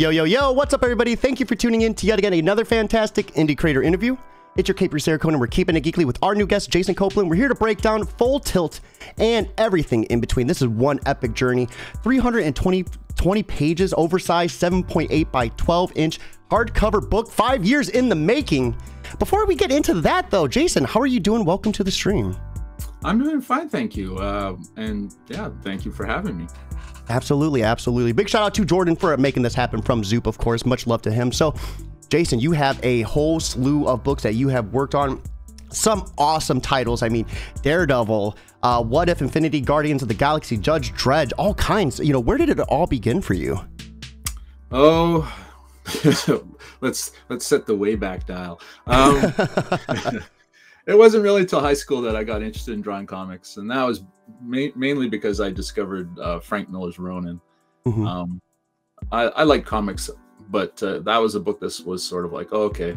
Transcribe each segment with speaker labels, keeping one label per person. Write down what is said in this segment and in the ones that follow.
Speaker 1: Yo, yo, yo, what's up, everybody? Thank you for tuning in to yet again another fantastic indie creator interview. It's your Cape Sarah Conan. We're keeping it geekly with our new guest, Jason Copland. We're here to break down Full Tilt and everything in between. This is one epic journey. 320 pages, oversized, 7.8 by 12-inch hardcover book, 5 years in the making. Before we get into that, though, Jason, how are you doing? Welcome to the stream.
Speaker 2: I'm doing fine, thank you. And yeah, thank you for having me.
Speaker 1: Absolutely, absolutely. Big shout out to Jordan for making this happen from Zoop, of course. Much love to him. So, Jason, you have a whole slew of books that you have worked on. Some awesome titles. I mean, Daredevil, What If, Infinity, Guardians of the Galaxy, Judge Dredd, all kinds. You know, where did it all begin for you?
Speaker 2: Oh, let's set the way back dial. It wasn't really till high school that I got interested in drawing comics, and that was mainly because I discovered Frank Miller's Ronin. Mm-hmm. I like comics, but that was a book that was sort of like, oh, okay,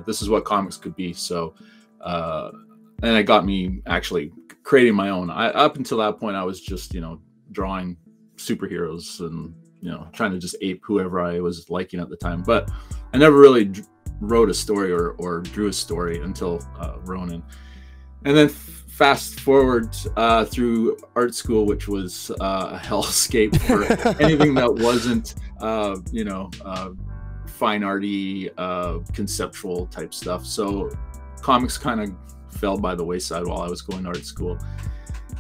Speaker 2: this is what comics could be. So, and it got me actually creating my own. Up until that point, I was just, drawing superheroes and, trying to just ape whoever I was liking at the time. But I never really wrote a story or drew a story until Ronin. And then fast forward through art school, which was a hellscape for anything that wasn't, fine arty, conceptual type stuff. So comics kind of fell by the wayside while I was going to art school.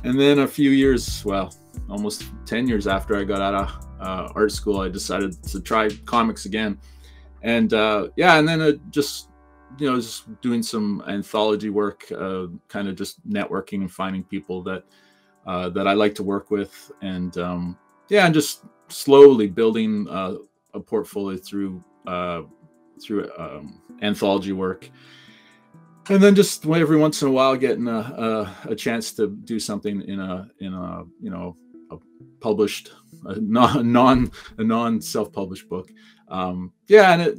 Speaker 2: And then a few years, well, almost 10 years after I got out of art school, I decided to try comics again. And and then just doing some anthology work, kind of just networking and finding people that I like to work with, and and just slowly building a portfolio through anthology work, and then just every once in a while getting a chance to do something in a published, a non self-published book. And it,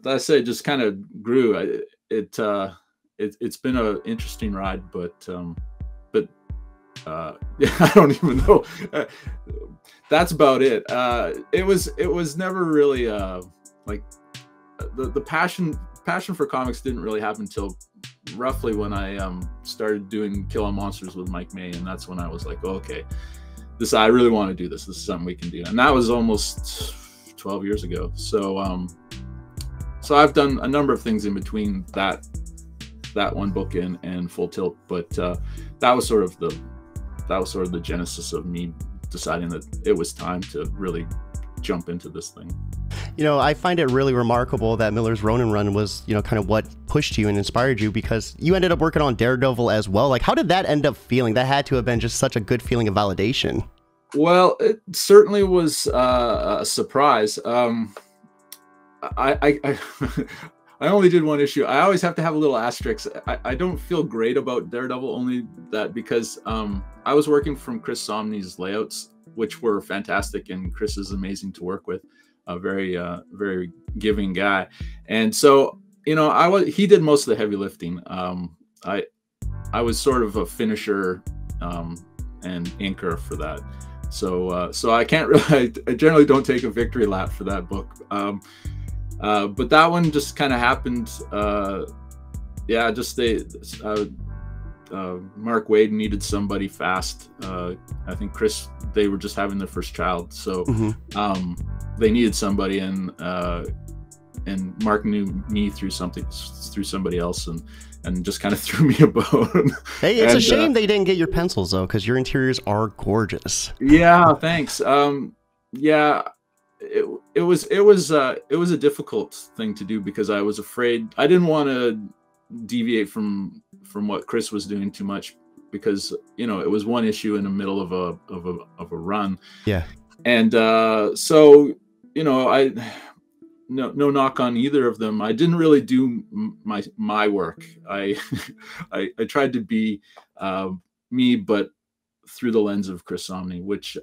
Speaker 2: I say, just kind of grew. It's been an interesting ride, but I don't even know. That's about it. It was never really like the passion for comics didn't really happen until roughly when I started doing Kill on Monsters with Mike May, and that's when I was like, oh, okay, I really want to do this. This is something we can do, and that was almost 12 years ago. So so I've done a number of things in between that one book and Full Tilt, but that was sort of the genesis of me deciding that it was time to really jump into this thing.
Speaker 1: I find it really remarkable that Miller's Ronin run was, kind of what pushed you and inspired you, because you ended up working on Daredevil as well. Like, how did that end up feeling? That had to have been just such a good feeling of validation.
Speaker 2: Well, it certainly was a surprise. I only did one issue. I always have to have a little asterisk. I don't feel great about Daredevil, only that because I was working from Chris Somney's layouts, which were fantastic, and Chris is amazing to work with, a very giving guy. And so, he did most of the heavy lifting. I was sort of a finisher and inker for that. So I can't really, I generally don't take a victory lap for that book. But that one just kind of happened. Mark Waid needed somebody fast. I think Chris, they were just having their first child. So they needed somebody, and Mark knew me through somebody else, and just kind of threw me a bone.
Speaker 1: Hey, it's a shame they didn't get your pencils, though, because your interiors are gorgeous.
Speaker 2: Yeah, thanks. It was a difficult thing to do, because I was afraid. I didn't want to deviate from what Chris was doing too much, because it was one issue in the middle of a run. Yeah, and so no knock on either of them. I didn't really do my work. I tried to be me, but through the lens of Chris Somney, which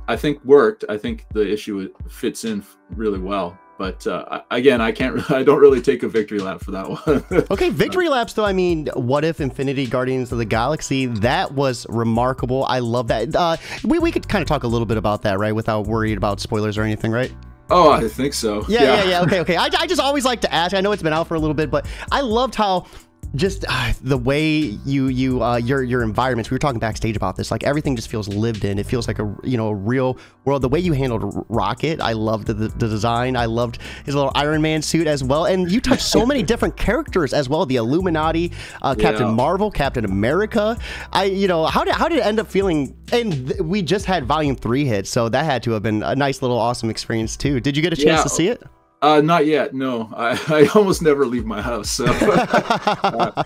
Speaker 2: I think worked. I think the issue fits in really well. But again, I don't really take a victory lap for that one.
Speaker 1: Okay, victory laps though. I mean, What If, Infinity, Guardians of the Galaxy, that was remarkable. I love that. We could kind of talk a little bit about that, right? Without worried about spoilers or anything, right?
Speaker 2: Oh, I think so.
Speaker 1: Yeah. Okay. I just always like to ask. I know it's been out for a little bit, but I loved how just the way your environments. We were talking backstage about this. Like everything just feels lived in. It feels like a real world. The way you handled Rocket, I loved the design. I loved his little Iron Man suit as well. And you touched so many different characters as well. The Illuminati, Captain Marvel, Captain America. How did it end up feeling? And we just had Volume 3 hit, so that had to have been a nice little awesome experience too. Did you get a chance to see it?
Speaker 2: Not yet. No, I almost never leave my house. So I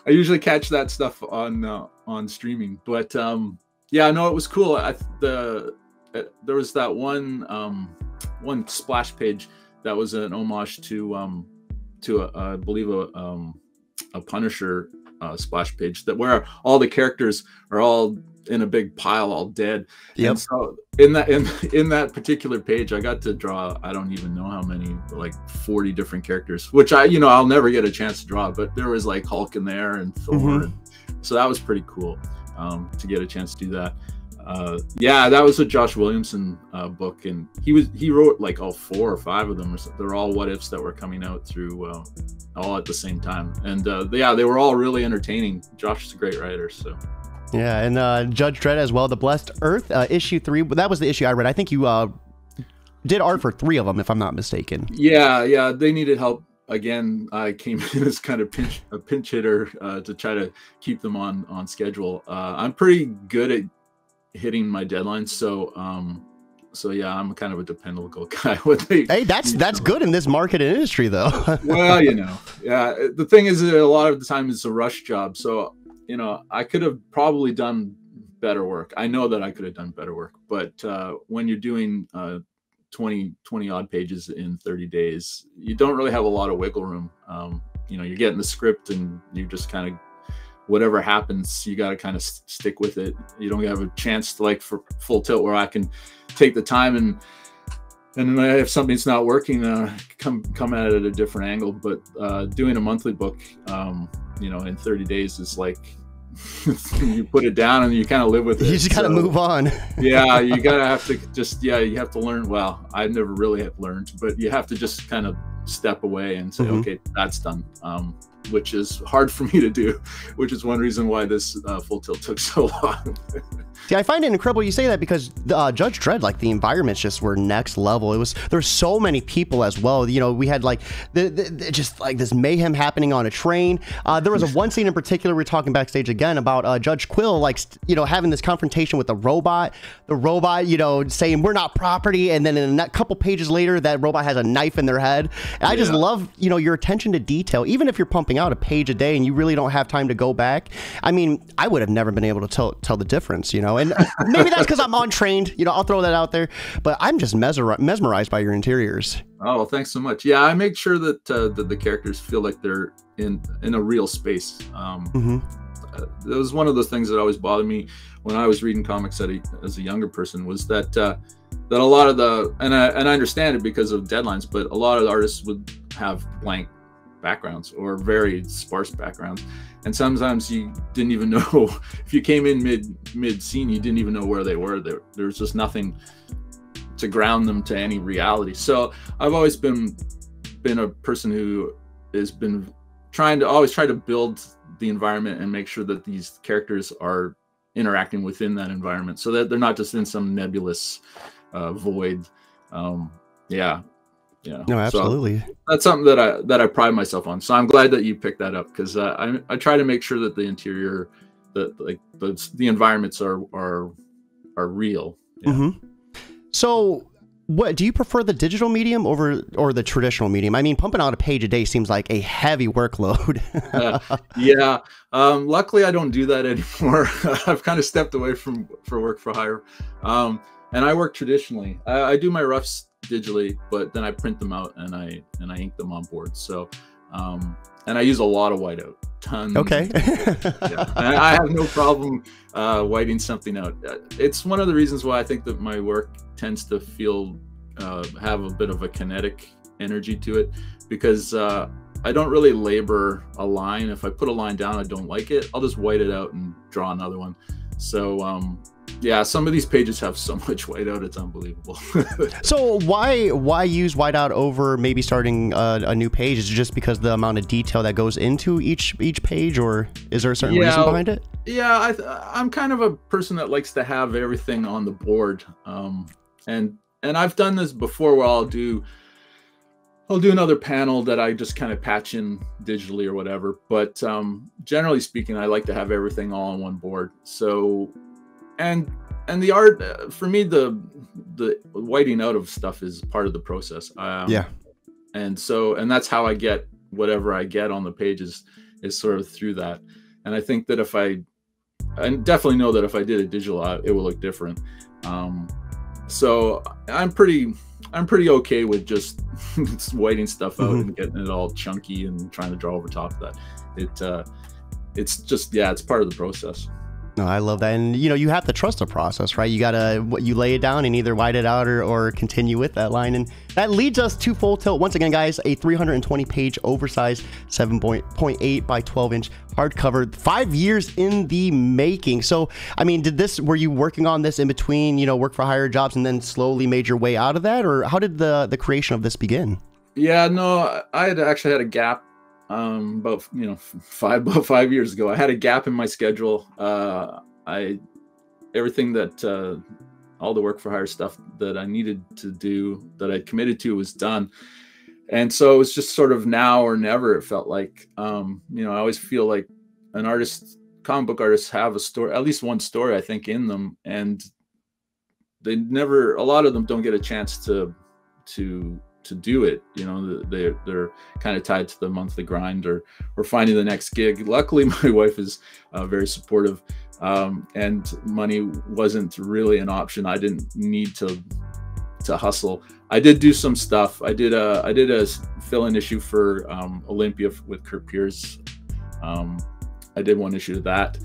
Speaker 2: usually catch that stuff on streaming. But yeah, no, it was cool. There was that one splash page that was an homage to I believe a Punisher splash page where all the characters are all in a big pile, all dead. Yep. And so in that particular page, I got to draw, I don't even know how many, like 40 different characters, which I'll never get a chance to draw, but there was like Hulk in there and Thor. So that was pretty cool to get a chance to do that. Yeah, that was a Josh Williamson book, and he wrote like all 4 or 5 of them. They're all what ifs that were coming out through all at the same time, and yeah, they were all really entertaining. Josh is a great writer, so.
Speaker 1: Yeah, and Judge Dredd as well, The Blessed Earth, issue 3. That was the issue I read. I think you did art for 3 of them, if I'm not mistaken.
Speaker 2: Yeah, they needed help. Again, I came in as kind of a pinch hitter to try to keep them on schedule. I'm pretty good at hitting my deadlines, so yeah, I'm kind of a dependable guy.
Speaker 1: Hey, that's good in this market and industry, though.
Speaker 2: Well, yeah. The thing is that a lot of the time it's a rush job, so I could have probably done better work. I know that I could have done better work, but when you're doing 20 odd pages in 30 days, you don't really have a lot of wiggle room. You're getting the script and you just kind of, whatever happens, you got to kind of stick with it. You don't have a chance to, like, for Full Tilt, where I can take the time and if something's not working, come at it at a different angle. But doing a monthly book, in 30 days is like, you put it down and you kind of live with it.
Speaker 1: You just gotta move on.
Speaker 2: Yeah, you have to learn. Well, I never really have learned, but you have to just kind of step away and say, okay, that's done. Which is hard for me to do, which is one reason why this Full Tilt took so long.
Speaker 1: See, I find it incredible you say that, because Judge Dredd, like, the environments just were next level. There's so many people as well. We had like just like this mayhem happening on a train. There was one scene in particular, we were talking backstage again about Judge Quill, like, having this confrontation with the robot. The robot, saying we're not property, and then in a couple pages later, that robot has a knife in their head. And I just love, your attention to detail, even if you're pumping out a page a day and you really don't have time to go back. I mean, I would have never been able to tell the difference, and maybe that's because I'm untrained, I'll throw that out there, but I'm just mesmerized by your interiors.
Speaker 2: Oh, well, thanks so much. Yeah, I make sure that the characters feel like they're in a real space. That was one of the things that always bothered me when I was reading comics as a younger person, was that a lot of and I understand it because of deadlines, but a lot of the artists would have blank backgrounds or very sparse backgrounds, and sometimes you didn't even know, if you came in mid scene, you didn't even know where they were. There was just nothing to ground them to any reality. So I've always been a person who has been trying to build the environment and make sure that these characters are interacting within that environment, so that they're not just in some nebulous void. Yeah. No, absolutely. So that's something that I pride myself on. So I'm glad that you picked that up, because I try to make sure that the interior, the environments are real. Yeah.
Speaker 1: So, what do you prefer, the digital medium or the traditional medium? I mean, pumping out a page a day seems like a heavy workload.
Speaker 2: Yeah. Luckily, I don't do that anymore. I've kind of stepped away from work for hire, and I work traditionally. I do my roughs digitally, but then I print them out and I ink them on board. So, and I use a lot of whiteout, tons. Okay. Yeah. And I have no problem whiting something out. It's one of the reasons why I think that my work tends to feel have a bit of a kinetic energy to it, because I don't really labor a line. If I put a line down, I don't like it, I'll just white it out and draw another one. So Yeah, some of these pages have so much whiteout, it's unbelievable.
Speaker 1: So why use whiteout over maybe starting a new page? Is it just because the amount of detail that goes into each page, or is there a certain reason behind it?
Speaker 2: Yeah, I'm kind of a person that likes to have everything on the board, and I've done this before where I'll do another panel that I just kind of patch in digitally or whatever. But generally speaking, I like to have everything all on one board. So, and the art, for me, the whiting out of stuff is part of the process.
Speaker 1: Yeah.
Speaker 2: And that's how I get whatever I get on the pages, is sort of through that. And I think that I definitely know that if I did a digital, it will look different. So I'm pretty okay with just whiting stuff out and getting it all chunky and trying to draw over top of that. It's just, yeah, it's part of the process.
Speaker 1: No, I love that. And, you know, you have to trust the process, right? You got to, you lay it down and either white it out or continue with that line. And that leads us to Full Tilt. Once again, guys, a 320 page oversized 7.8 by 12 inch hardcover, 5 years in the making. So, I mean, were you working on this in between, you know, work for hire jobs and then slowly made your way out of that? Or how did the creation of this begin? Yeah,
Speaker 2: no, I had actually had a gap. About 5 years ago, I had a gap in my schedule. Everything that all the work for hire stuff that I needed to do, that I committed to, was done, and so it was just sort of now or never. It felt like, I always feel like comic book artists have a story, at least one story, I think, in them, and a lot of them don't get a chance to do it. You know, they're kind of tied to the monthly grind or finding the next gig. Luckily, my wife is very supportive, and money wasn't really an option. I didn't need to hustle. I did do some stuff. I did a fill-in issue for Olympia with Kurt Pierce. I did one issue of that,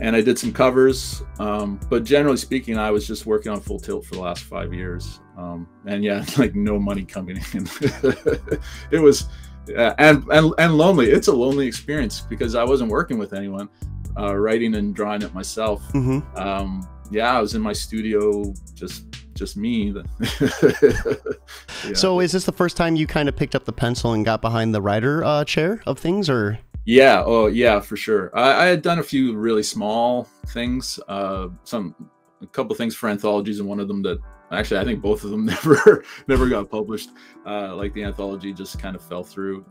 Speaker 2: and I did some covers. But generally speaking, I was just working on Full Tilt for the last 5 years. And yeah, like no money coming in. It was, and lonely. It's a lonely experience because I wasn't working with anyone, writing and drawing it myself. Yeah, I was in my studio, just me. Yeah.
Speaker 1: So is this the first time you kind of picked up the pencil and got behind the writer chair of things, or?
Speaker 2: Yeah. Oh yeah, for sure. I had done a few really small things, a couple things for anthologies, and one of them that actually I think both of them never got published. Like the anthology just kind of fell through.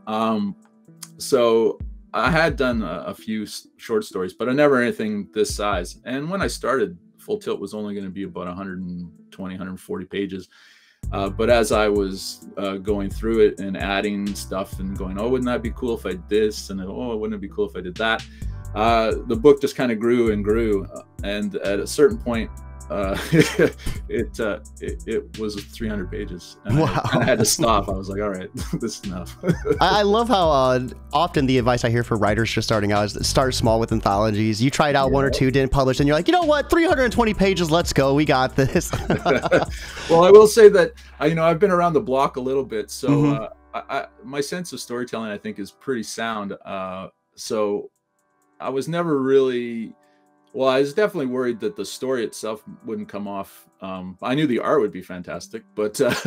Speaker 2: So I had done a few short stories, but I never anything this size. And when I started, Full Tilt was only going to be about 120, 140 pages. But as I was going through it and adding stuff and going, oh, wouldn't that be cool if I did this? And oh, wouldn't it be cool if I did that? The book just kind of grew and grew. And at a certain point, it was 300 pages. And
Speaker 1: wow.
Speaker 2: I had to stop. I was like, all right, this is enough.
Speaker 1: I love how often the advice I hear for writers just starting out is start small with anthologies. You tried out one or two, didn't publish, and you're like, you know what, 320 pages, let's go, we got this.
Speaker 2: Well, I will say that I've been around the block a little bit, so my sense of storytelling, I think, is pretty sound. So I was never really. Well, I was definitely worried that the story itself wouldn't come off. I knew the art would be fantastic, but at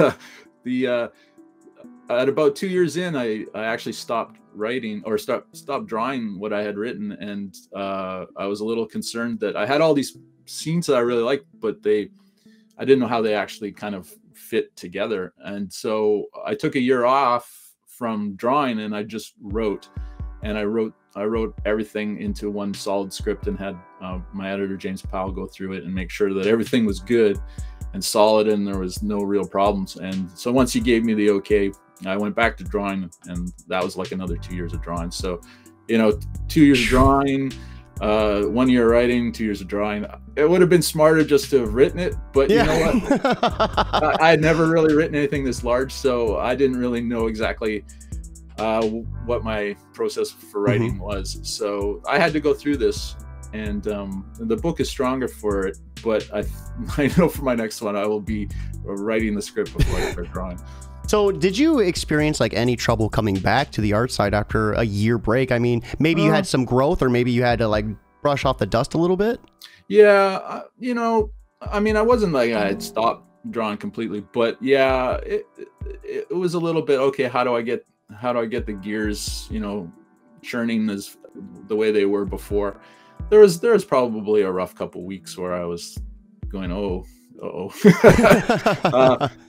Speaker 2: about 2 years in, I actually stopped writing or stopped drawing what I had written, and I was a little concerned that I had all these scenes that I really liked, but I didn't know how they actually kind of fit together, and so I took a year off from drawing, and I just wrote, and I wrote everything into one solid script and had my editor James Powell go through it and make sure that everything was good and solid and there was no real problems. And so once he gave me the okay, I went back to drawing, and that was like another 2 years of drawing. So 2 years of drawing, 1 year writing, 2 years of drawing. It would have been smarter just to have written it, but you know what? I had never really written anything this large, so I didn't really know exactly what my process for writing was. So I had to go through this, and the book is stronger for it, but I know for my next one I will be writing the script before I start drawing.
Speaker 1: So did you experience like any trouble coming back to the art side after a year break? I mean, maybe you had some growth, or maybe you had to like brush off the dust a little bit?
Speaker 2: Yeah, I mean, I wasn't like I had stopped drawing completely, but yeah, it was a little bit, okay, how do I get the gears, you know, churning as the way they were before. There was probably a rough couple weeks where I was going, oh,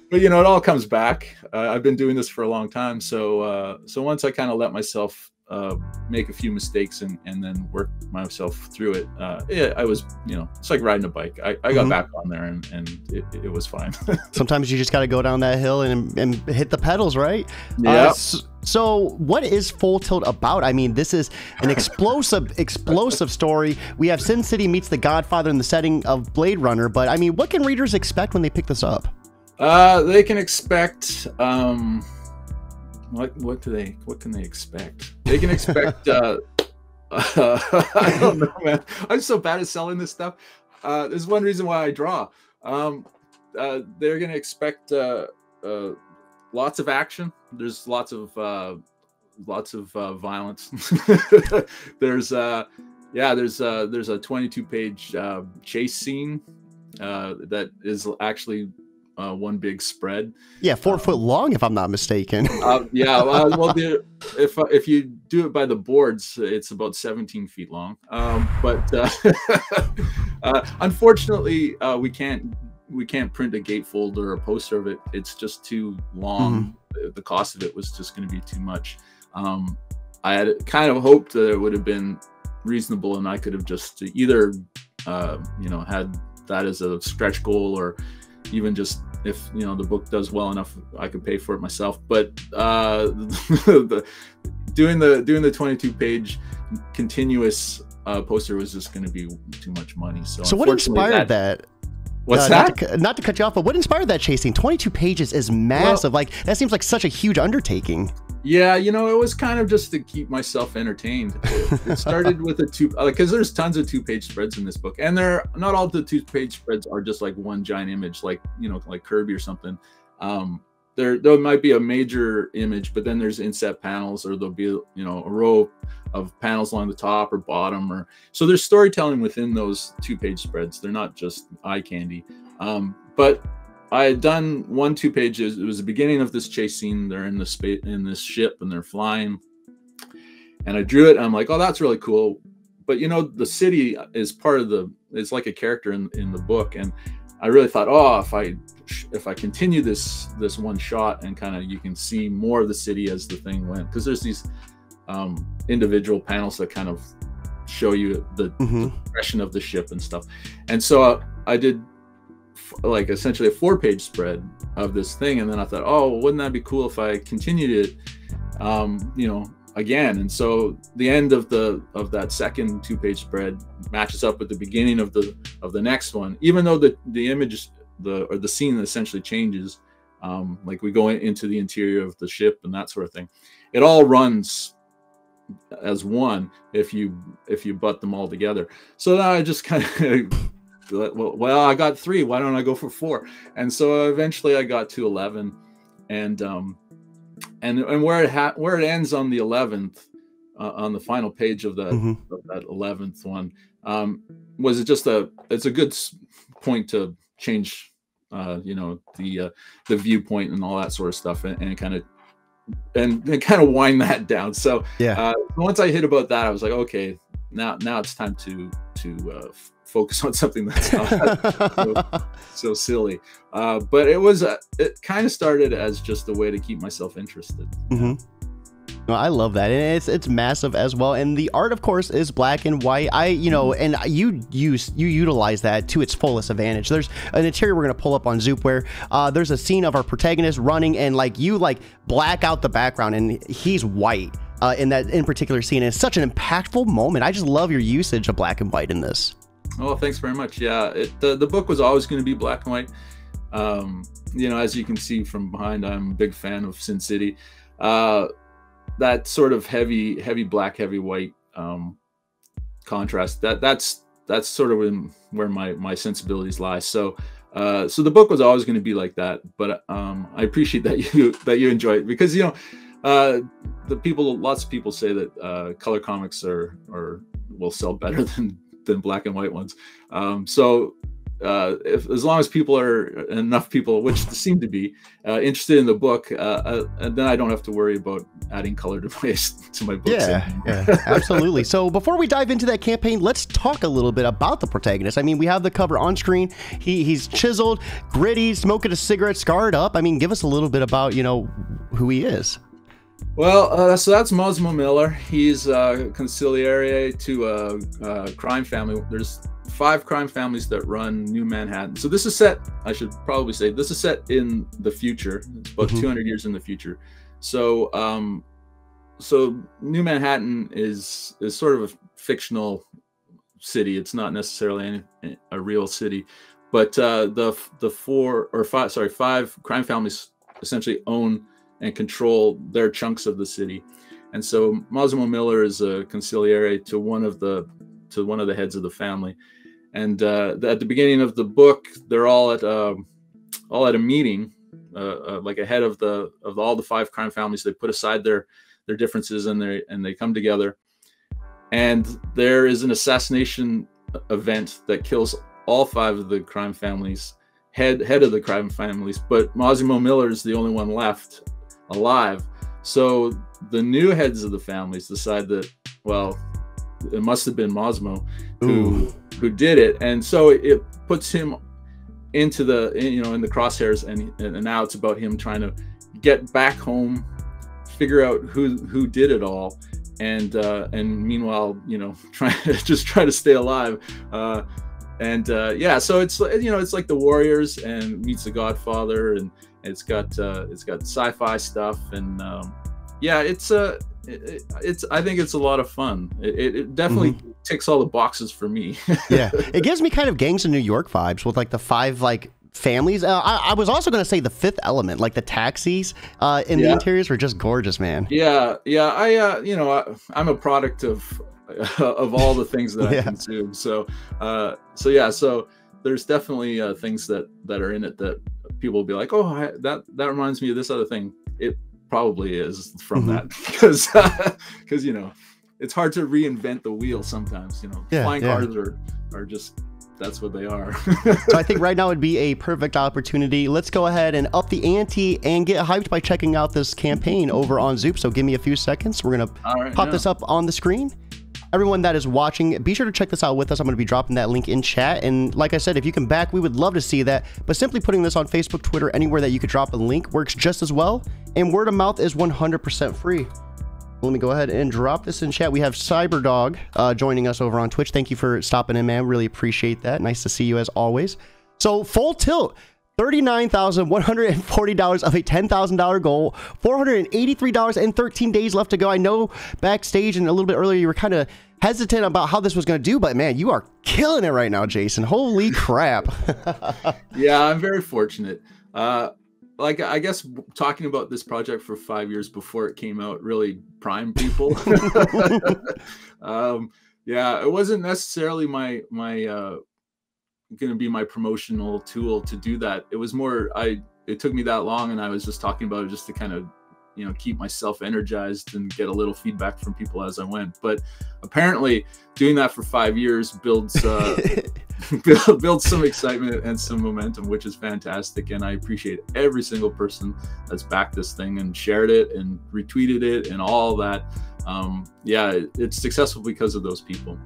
Speaker 2: but you know, it all comes back. I've been doing this for a long time, so once I kind of let myself make a few mistakes and then work myself through it, I was, you know, it's like riding a bike. I got back on there and it was fine.
Speaker 1: Sometimes you just got to go down that hill and hit the pedals, right?
Speaker 2: Yeah.
Speaker 1: So what is Full Tilt about? I mean, this is an explosive story. We have Sin City meets The Godfather in the setting of Blade Runner, but I mean, what can readers expect when they pick this up?
Speaker 2: They can expect what can they expect? They can expect I don't know, man. I'm so bad at selling this stuff. There's one reason why I draw. They're gonna expect lots of action. There's lots of violence. There's a 22-page chase scene that is actually one big spread. Yeah,
Speaker 1: 4 foot long, if I'm not mistaken.
Speaker 2: Yeah, well, if you do it by the boards, it's about 17 feet long. But unfortunately, we can't print a gatefold or a poster of it. It's just too long. The cost of it was just going to be too much. I had kind of hoped that it would have been reasonable and I could have just either you know, had that as a stretch goal, or even just, if you know the book does well enough, I could pay for it myself. But doing the 22-page continuous poster was just going to be too much money. So
Speaker 1: what inspired that?
Speaker 2: What's that?
Speaker 1: Not to cut you off, but what inspired that chasing? 22 pages is massive. Well, like, that seems like such a huge undertaking.
Speaker 2: Yeah, you know, it was kind of just to keep myself entertained. It started with because there's tons of 2-page spreads in this book, and not all the 2-page spreads are just like one giant image, like, you know, like Kirby or something. There might be a major image, but then there's inset panels, or there'll be, you know, a row of panels along the top or bottom, or so there's storytelling within those 2-page spreads. They're not just eye candy. But I had done 1 2-page. It was the beginning of this chase scene. They're in this ship and they're flying, and I drew it. And I'm like, oh, that's really cool. But you know, the city is part of it's like a character in the book, and I really thought, oh, if I continue this one shot and kind of you can see more of the city as the thing went, because there's these individual panels that kind of show you the progression of the ship and stuff. And so I did like essentially a 4-page spread of this thing, and then I thought, oh, wouldn't that be cool if I continued it, you know, again. And so the end of that second 2-page spread matches up with the beginning of the next one, even though the image or the scene essentially changes. Like we go into the interior of the ship and that sort of thing. It all runs as one if you butt them all together. So now I just kind of well, I got 3, why don't I go for 4? And so eventually I got to 11, and where it ends on the 11th, on the final page of that 11th one, was it's a good point to change, you know, the viewpoint and all that sort of stuff, and kind of wind that down. So yeah, once I hit about that, I was like, okay, now it's time to focus on something that's not so silly. But it kind of started as just a way to keep myself interested.
Speaker 1: No, I love that, and it's massive as well. And the art, of course, is black and white. And you utilize that to its fullest advantage. There's an interior we're gonna pull up on Zoop where there's a scene of our protagonist running, and you black out the background, and he's white in particular scene. And it's such an impactful moment. I just love your usage of black and white in this.
Speaker 2: Oh, thanks very much. Yeah, the book was always going to be black and white. You know, as you can see from behind, I'm a big fan of Sin City. That sort of heavy black, heavy white contrast. That's sort of where my sensibilities lie. So the book was always going to be like that. But I appreciate that you enjoy it, because you know, lots of people say that color comics will sell better than black and white ones. So as long as people are enough people, which seem to be interested in the book, then I don't have to worry about adding color to my books.
Speaker 1: Yeah, absolutely. So before we dive into that campaign, let's talk a little bit about the protagonist. I mean, we have the cover on screen. He's chiseled, gritty, smoking a cigarette, scarred up. I mean, give us a little bit about, you know, who he is.
Speaker 2: Well, so that's Massimo Miller. He's a consigliere to a crime family. There's 5 crime families that run New Manhattan. So this is set, I should probably say, this is set in the future. It's about 200 years in the future. So so New Manhattan is sort of a fictional city. It's not necessarily a real city, but the 5 crime families essentially own and control their chunks of the city. And so Massimo Miller is a consigliere to one of the heads of the family. And at the beginning of the book, they're all at a meeting, like ahead of all the 5 crime families. They put aside their differences and they come together. And there is an assassination event that kills all 5 of the crime families, head of the crime families. But Massimo Miller is the only one left alive. So the new heads of the families decide that, well, it must have been Massimo who did it, and so it puts him into the in the crosshairs, and now it's about him trying to get back home, figure out who did it all, and meanwhile, try to stay alive. Yeah, so it's it's like The Warriors and meets The Godfather, and it's got sci-fi stuff, and yeah, I think it's a lot of fun. It definitely ticks all the boxes for me.
Speaker 1: Yeah, it gives me kind of Gangs of New York vibes with like the 5 like families. I was also going to say The Fifth Element, like the taxis in the interiors were just gorgeous, man.
Speaker 2: Yeah. I'm a product of all the things that I consume. So there's definitely things that are in it that people will be like, oh, that reminds me of this other thing. It probably is from that, because it's hard to reinvent the wheel sometimes. Flying cars are just, that's what they are.
Speaker 1: So I think right now would be a perfect opportunity. Let's go ahead and up the ante and get hyped by checking out this campaign over on Zoop. So give me a few seconds. We're gonna pop this up on the screen. Everyone that is watching, be sure to check this out with us. I'm going to be dropping that link in chat. And like I said, if you can back, we would love to see that. But simply putting this on Facebook, Twitter, anywhere that you could drop a link works just as well. And word of mouth is 100% free. Let me go ahead and drop this in chat. We have Cyberdog joining us over on Twitch. Thank you for stopping in, man. Really appreciate that. Nice to see you as always. So Full Tilt, $39,140 of a $10,000 goal, $483 and 13 days left to go. I know backstage and a little bit earlier you were kind of hesitant about how this was going to do, but man, you are killing it right now, Jason. Holy crap.
Speaker 2: Yeah, I'm very fortunate. Like, I guess talking about this project for 5 years before it came out really primed people. Yeah, it wasn't necessarily my going to be my promotional tool to do that. It was more, it took me that long, and I was just talking about it just to kind of keep myself energized and get a little feedback from people as I went. But apparently doing that for 5 years builds builds some excitement and some momentum, which is fantastic. And I appreciate every single person that's backed this thing and shared it and retweeted it and all that. Yeah, it's successful because of those people.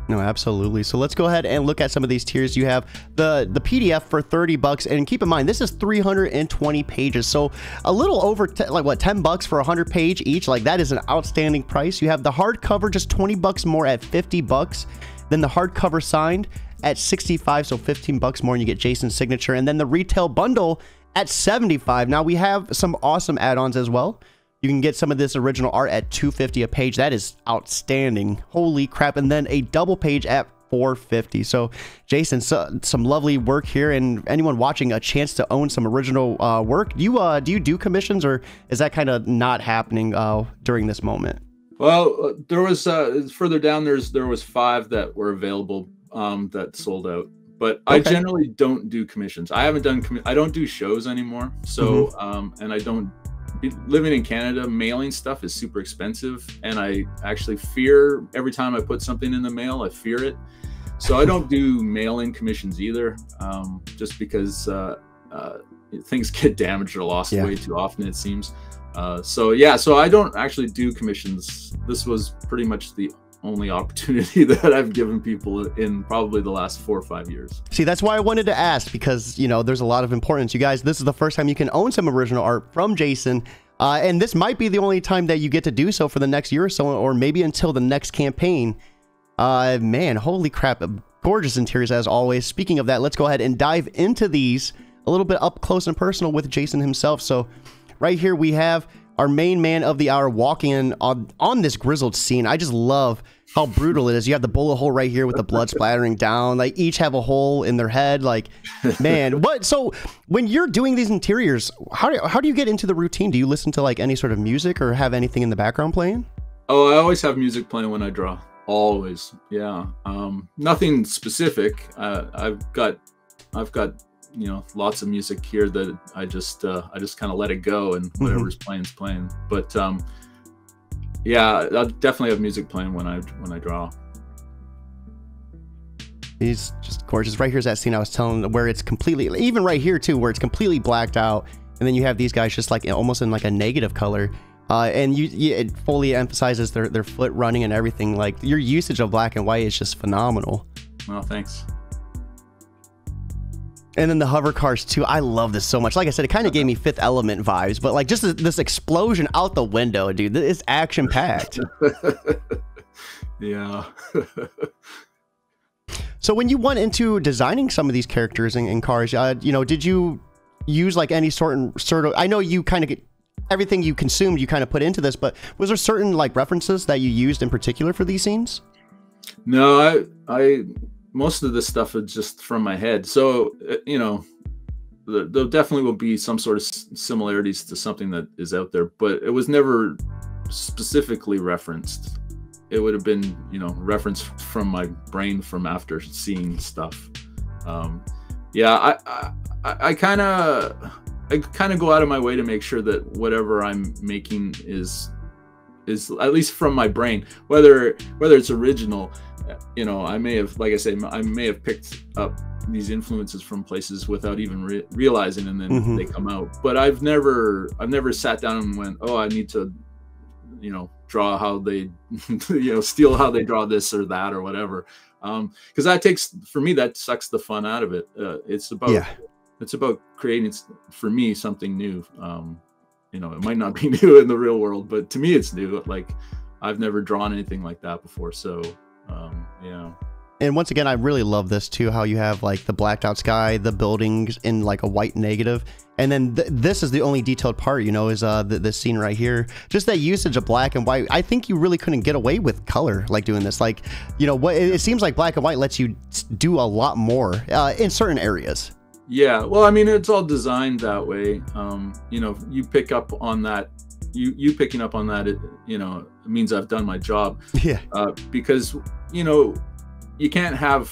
Speaker 1: No, absolutely. So let's go ahead and look at some of these tiers. You have the PDF for $30, and keep in mind this is 320 pages, so a little over like what, $10 for 100 page each. Like, that is an outstanding price. You have the hardcover, just $20 more at $50. Then the hardcover signed at $65, so $15 more, and you get Jason's signature. And then the retail bundle at $75. Now we have some awesome add-ons as well. You can get some of this original art at $250 a page. That is outstanding. Holy crap. And then a double page at $450. So Jason, some lovely work here, and anyone watching, a chance to own some original work. Do you do commissions, or is that kind of not happening during this moment?
Speaker 2: Well, there was further down, there was 5 that were available that sold out. But okay. I generally don't do commissions. I don't do shows anymore. So and I don't. Living in Canada, mailing stuff is super expensive, and I actually fear every time I put something in the mail. I fear it. So I don't do mail-in commissions either, just because things get damaged or lost way too often, it seems. So yeah, so I don't actually do commissions. This was pretty much the only opportunity that I've given people in probably the last 4 or 5 years.
Speaker 1: See, that's why I wanted to ask, because, you know, there's a lot of importance. You guys, this is the first time you can own some original art from Jason. And this might be the only time that you get to do so for the next year or so, or maybe until the next campaign. Man, holy crap. Gorgeous interiors as always. Speaking of that, let's go ahead and dive into these a little bit up close and personal with Jason himself. So right here we have our main man of the hour walking in on this grizzled scene. I just love how brutal it is. You have the bullet hole right here with the blood splattering down. Like, each have a hole in their head. Like, man, what? So when you're doing these interiors, how do you get into the routine? Do you listen to like any sort of music or have anything in the background playing?
Speaker 2: Oh, I always have music playing when I draw. Always. Yeah. Nothing specific. I've got, you know, lots of music here that I just kind of let it go, and whatever's playing is playing. But yeah, I'll definitely have music playing when I draw.
Speaker 1: He's just gorgeous. Right here's that scene I was telling, where it's completely, even right here too, where it's completely blacked out, and then you have these guys just like almost in like a negative color, and it fully emphasizes their foot running and everything. Like, your usage of black and white is just phenomenal.
Speaker 2: Well, thanks.
Speaker 1: And then the hover cars too. I love this so much. Like I said, it kind of gave me Fifth Element vibes, but like just this explosion out the window, dude. It's action packed.
Speaker 2: Yeah.
Speaker 1: So when you went into designing some of these characters and cars, you know, did you use like any sort of? I know you kind of get everything you consumed, you kind of put into this, but was there certain like references that you used in particular for these scenes?
Speaker 2: No, I most of this stuff is just from my head. So, you know, there definitely will be some sort of similarities to something that is out there, but it was never specifically referenced. It would have been, you know, referenced from my brain from after seeing stuff. Yeah, I kind of go out of my way to make sure that whatever I'm making is at least from my brain, whether it's original. You know, I may have, like I say, I may have picked up these influences from places without even realizing, and then they come out. But I've never sat down and went, oh, I need to, you know, draw how they, you know, steal how they draw this or that or whatever. Because that takes, for me, that sucks the fun out of it. It's about creating, for me, something new. You know, it might not be new in the real world, but to me, it's new. Like, I've never drawn anything like that before. So, yeah.
Speaker 1: And once again, I really love this too, how you have like the blacked out sky, the buildings in like a white negative. And then this is the only detailed part, you know, is this scene right here. Just that usage of black and white. I think you really couldn't get away with color like doing this. Like, you know, what it seems like black and white lets you do a lot more in certain areas.
Speaker 2: Yeah, well, I mean, it's all designed that way. You know, you pick up on that. You picking up on that, it, you know, it means I've done my job. Yeah. Because, you know, you can't have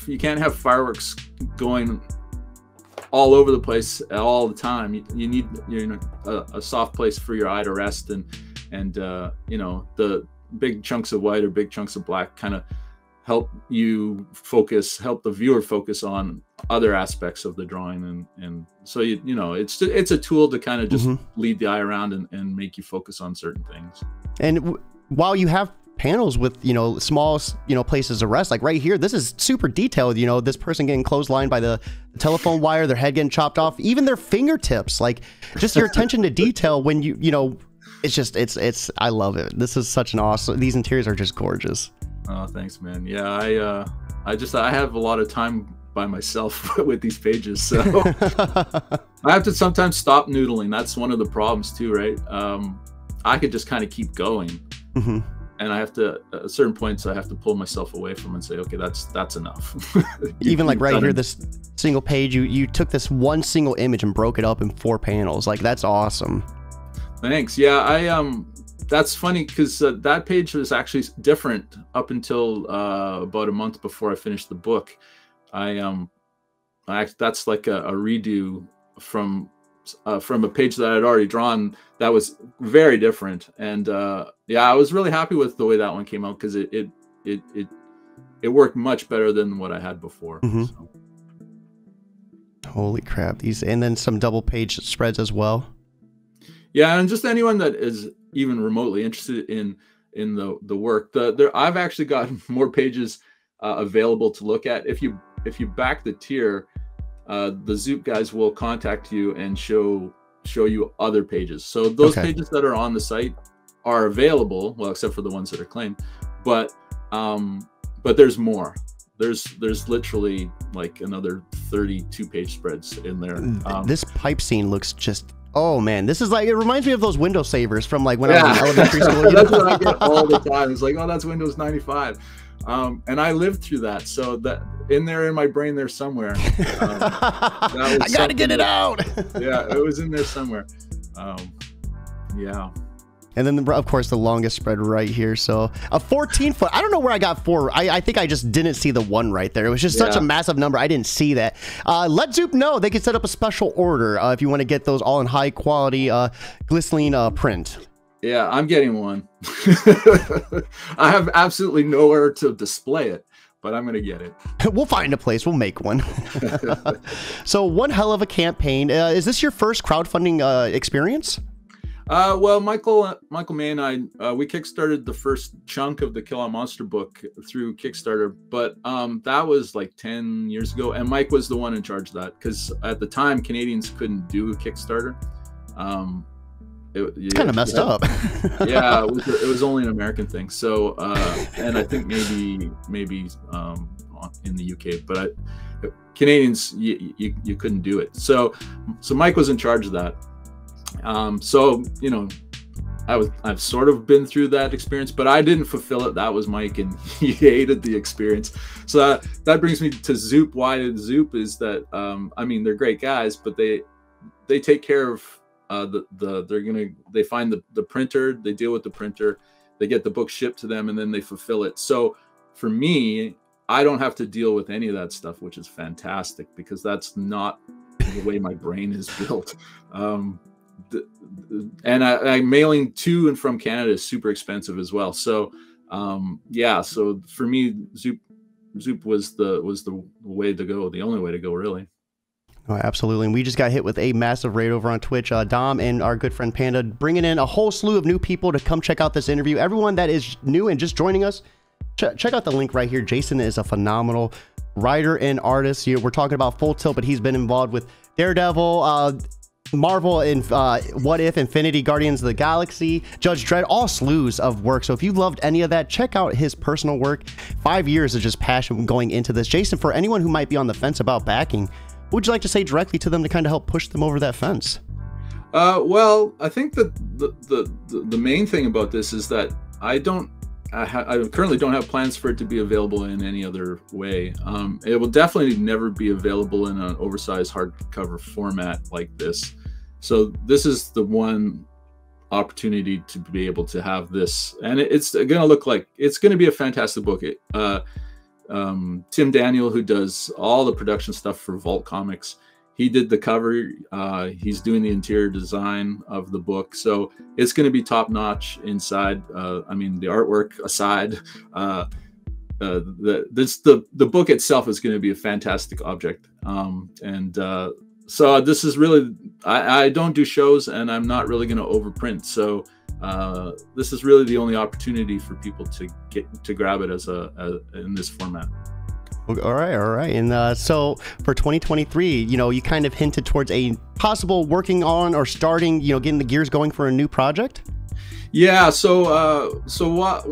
Speaker 2: fireworks going all over the place all the time. You need, you know, a soft place for your eye to rest, and you know, the big chunks of white or big chunks of black kind of help you focus, help the viewer focus on other aspects of the drawing, and so you know, it's a tool to kind of just lead the eye around and make you focus on certain things. And
Speaker 1: while you have panels with, you know, small, you know, places of rest, like right here, this is super detailed. You know, this person getting clotheslined by the telephone wire, their head getting chopped off, even their fingertips. Like, just your attention to detail when you know, it's just it's I love it. This is such an awesome, these interiors are just gorgeous.
Speaker 2: Oh, thanks, man. Yeah, I have a lot of time by myself with these pages, so I have to sometimes stop noodling. That's one of the problems too, right? I could just kind of keep going, and I have to, at certain points, I have to pull myself away from and say, okay, that's enough.
Speaker 1: Even like right here, this single page, you took this one single image and broke it up in 4 panels. Like, that's awesome.
Speaker 2: Thanks. Yeah, that's funny because that page was actually different up until about a month before I finished the book. That's like a redo from a page that I'd already drawn that was very different. And yeah, I was really happy with the way that one came out, because it it worked much better than what I had before. So.
Speaker 1: Holy crap! And then some double page spreads as well.
Speaker 2: Yeah, and just anyone that is even remotely interested in the work, I've actually got more pages available to look at. If you back the tier, the Zoop guys will contact you and show you other pages. So those pages that are on the site are available, well, except for the ones that are claimed, but there's more. There's literally like another 32 page spreads in there.
Speaker 1: This pipe scene looks just, oh man, this is like, it reminds me of those window savers from like when I was in elementary school.
Speaker 2: That's what I get all the time. It's like, oh, that's Windows 95. And I lived through that. So that in my brain there somewhere.
Speaker 1: I gotta get it out.
Speaker 2: Yeah, it was in there somewhere. Yeah.
Speaker 1: And then, of course, the longest spread right here. So a 14-foot. I don't know where I got 4. I think I just didn't see the 1 right there. It was just such a massive number. I didn't see that. Let Zoop know they can set up a special order if you want to get those all in high quality glistening print.
Speaker 2: Yeah, I'm getting one. I have absolutely nowhere to display it, but I'm going to get it.
Speaker 1: We'll find a place. We'll make one. So one hell of a campaign. Is this your first crowdfunding experience?
Speaker 2: Well, Michael May and I, we kickstarted the first chunk of the Kill Out Monster book through Kickstarter, but that was like 10 years ago, and Mike was the one in charge of that because at the time Canadians couldn't do a Kickstarter. It
Speaker 1: kind of messed up.
Speaker 2: Yeah, it was only an American thing. So, and I think maybe in the UK, but Canadians you couldn't do it. So Mike was in charge of that. So you know, I've sort of been through that experience, but I didn't fulfill it. That was Mike, and he hated the experience. So that brings me to Zoop. Why Zoop is that I mean, they're great guys, but they take care of they find the printer, they deal with the printer, they get the book shipped to them, and then they fulfill it. So for me, I don't have to deal with any of that stuff, which is fantastic because that's not the way my brain is built. And mailing to and from Canada is super expensive as well. So yeah, so for me, Zoop was the way to go, the only way to go, really.
Speaker 1: Oh, absolutely. And we just got hit with a massive raid over on Twitch. Dom and our good friend Panda bringing in a whole slew of new people to come check out this interview. Everyone that is new and just joining us, check out the link right here. Jason is a phenomenal writer and artist. Here we're talking about Full Tilt, but he's been involved with Daredevil, Marvel, and What If, Infinity, Guardians of the Galaxy, Judge Dredd, all slews of work. So if you loved any of that, check out his personal work. 5 years of just passion going into this. Jason, for anyone who might be on the fence about backing, what would you like to say directly to them to kind of help push them over that fence?
Speaker 2: Well, I think that the main thing about this is that I currently don't have plans for it to be available in any other way. It will definitely never be available in an oversized hardcover format like this. So this is the one opportunity to be able to have this, and it's going to look like it's going to be a fantastic book. Tim Daniel, who does all the production stuff for Vault Comics, he did the cover. He's doing the interior design of the book, so it's going to be top notch inside. I mean, the artwork aside, the book itself is going to be a fantastic object. So this is really, I don't do shows, and I'm not really going to overprint. So this is really the only opportunity for people to get to grab it in this format.
Speaker 1: All right. And so for 2023, you know, you kind of hinted towards a possible working on or starting, you know, getting the gears going for a new project.
Speaker 2: Yeah. So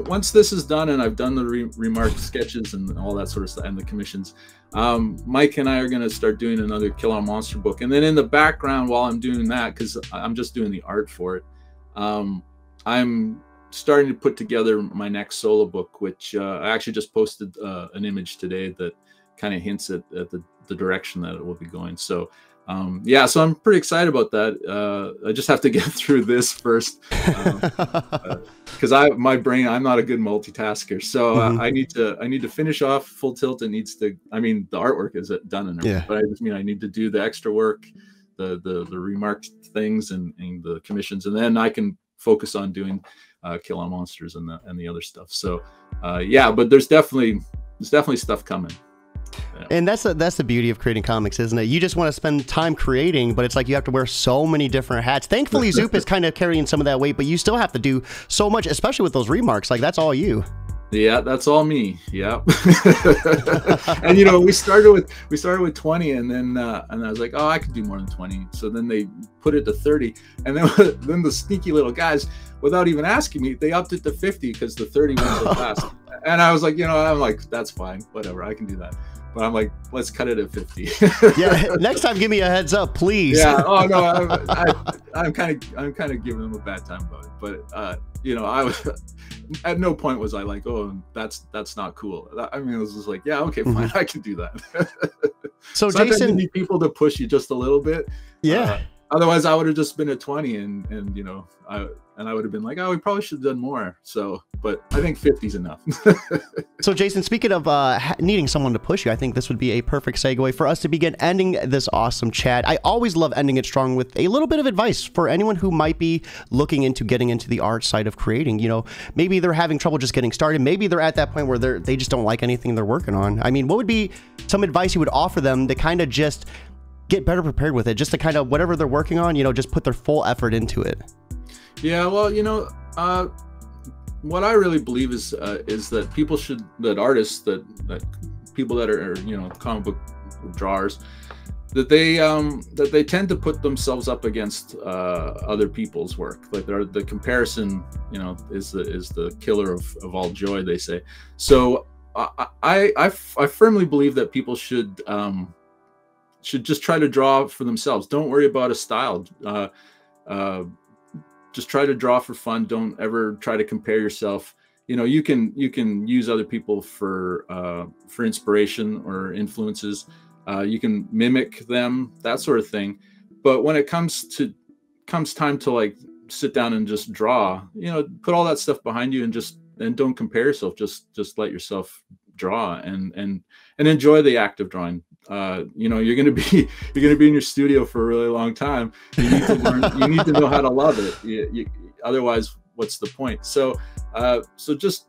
Speaker 2: once this is done and I've done the remarked sketches and all that sort of stuff and the commissions, Mike and I are going to start doing another Kill Out Monster book. And then in the background, while I'm doing that, because I'm just doing the art for it, I'm starting to put together my next solo book, which I actually just posted an image today that kind of hints at the direction that it will be going. So yeah, so I'm pretty excited about that. I just have to get through this first because my brain, I'm not a good multitasker. So I need to finish off Full Tilt. It needs to, I mean, the artwork is done and everything, but I just mean I need to do the extra work, the remarked things and the commissions, and then I can focus on doing Kill Out Monsters and the other stuff. So yeah, but there's definitely there's definitely stuff coming. Yeah.
Speaker 1: And that's the beauty of creating comics, isn't it? You just want to spend time creating, but it's like you have to wear so many different hats. Thankfully, Zoop is kind of carrying some of that weight, but you still have to do so much, especially with those remarks. Like, that's all you.
Speaker 2: Yeah, that's all me. Yeah. And you know, we started with 20, and then I was like, oh, I could do more than 20. So then they put it to 30, and then the sneaky little guys, without even asking me, they upped it to 50 because the 30 went so fast. And I was like, you know, I'm like, that's fine, whatever, I can do that. But I'm like, let's cut it at 50.
Speaker 1: Yeah, next time, give me a heads up, please.
Speaker 2: Yeah. Oh no, I'm kind of giving them a bad time about it. But you know, I was at no point was I like, oh, that's not cool. I mean, it was just like, yeah, okay, fine, I can do that.
Speaker 1: So
Speaker 2: Sometimes
Speaker 1: Jason,
Speaker 2: you need people to push you just a little bit.
Speaker 1: Yeah.
Speaker 2: Otherwise, I would have just been at 20, and you know, I would have been like, oh, we probably should have done more. So, but I think 50 is enough.
Speaker 1: So Jason, speaking of needing someone to push you, I think this would be a perfect segue for us to begin ending this awesome chat. I always love ending it strong with a little bit of advice for anyone who might be looking into getting into the art side of creating. You know, maybe they're having trouble just getting started. Maybe they're at that point where they just don't like anything they're working on. I mean, what would be some advice you would offer them to kind of just get better prepared with it, just to kind of whatever they're working on, you know, just put their full effort into it?
Speaker 2: Yeah, well, you know, what I really believe is that people should, that artists, that people that are, you know, comic book drawers, that they tend to put themselves up against other people's work. Like the comparison, you know, is the killer of all joy, they say. So I firmly believe that people should just try to draw for themselves. Don't worry about a style. Just try to draw for fun. Don't ever try to compare yourself. You know, you can use other people for inspiration or influences. You can mimic them, that sort of thing. But when it comes time to like sit down and just draw, you know, put all that stuff behind you and don't compare yourself. Just let yourself draw and enjoy the act of drawing. You know, you're gonna be in your studio for a really long time. You need to learn. You need to know how to love it. Otherwise, what's the point? So just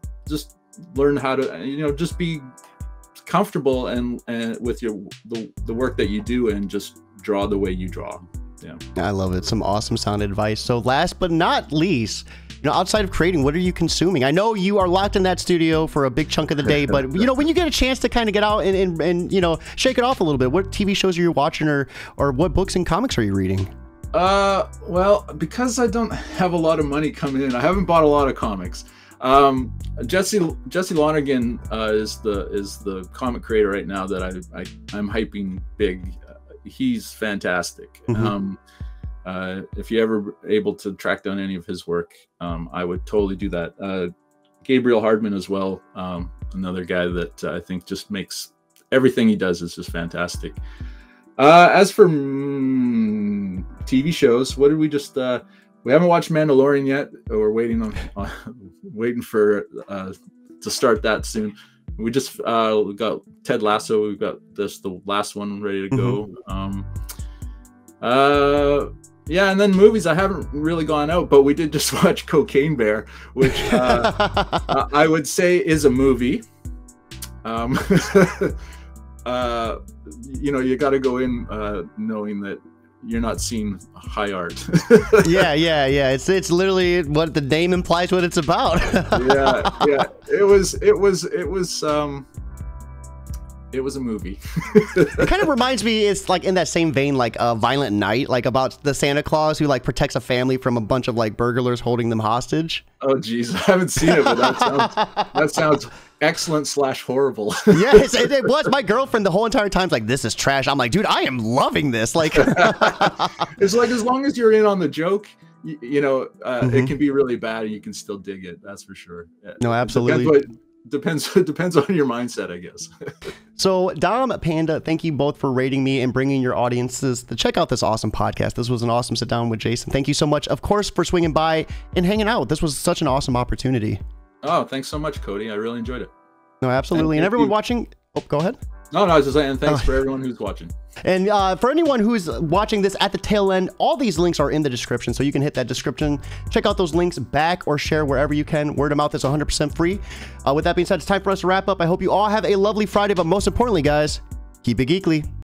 Speaker 2: learn how to, you know, just be comfortable and with the work that you do, and just draw the way you draw. Yeah,
Speaker 1: I love it. Some awesome sound advice. So last but not least, you know, outside of creating, what are you consuming? I know you are locked in that studio for a big chunk of the day, but you know, when you get a chance to kind of get out and you know, shake it off a little bit, what TV shows are you watching, or what books and comics are you reading?
Speaker 2: Well, because I don't have a lot of money coming in, I haven't bought a lot of comics. Jesse Lonergan is the comic creator right now that I'm hyping big. He's fantastic.
Speaker 1: Mm-hmm.
Speaker 2: If you ever able to track down any of his work, I would totally do that. Gabriel Hardman as well, another guy that I think just makes everything he does is just fantastic. As for TV shows, what did we just? We haven't watched Mandalorian yet. We're waiting waiting for to start that soon. We just got Ted Lasso. We've got the last one ready to go. Yeah, and then movies, I haven't really gone out, but we did just watch Cocaine Bear, which I would say is a movie. You know, you got to go in knowing that you're not seeing high art.
Speaker 1: yeah. It's literally what the name implies what it's about.
Speaker 2: yeah. It was a movie.
Speaker 1: It kind of reminds me, it's like in that same vein, like Violent Night, like about the Santa Claus who like protects a family from a bunch of like burglars holding them hostage.
Speaker 2: Oh geez, I haven't seen it, but that sounds excellent / horrible.
Speaker 1: Yes, it was. My girlfriend the whole entire time's like, this is trash. I'm like, dude, I am loving this. Like,
Speaker 2: it's like, as long as you're in on the joke, you know, it can be really bad and you can still dig it. That's for sure.
Speaker 1: No, absolutely.
Speaker 2: Depends on your mindset, I guess.
Speaker 1: So Dom, Panda, thank you both for rating me and bringing your audiences to check out this awesome podcast. This was an awesome sit down with Jason. Thank you so much, of course, for swinging by and hanging out. This was such an awesome opportunity.
Speaker 2: Oh, thanks so much, Cody. I really enjoyed it.
Speaker 1: No, absolutely. And everyone watching, oh, go ahead.
Speaker 2: No, I was just saying thanks for everyone who's watching.
Speaker 1: And for anyone who's watching this at the tail end, all these links are in the description, so you can hit that description, check out those links, back or share wherever you can. Word of mouth is 100% free. With that being said, it's time for us to wrap up. I hope you all have a lovely Friday, but most importantly, guys, keep it geekly.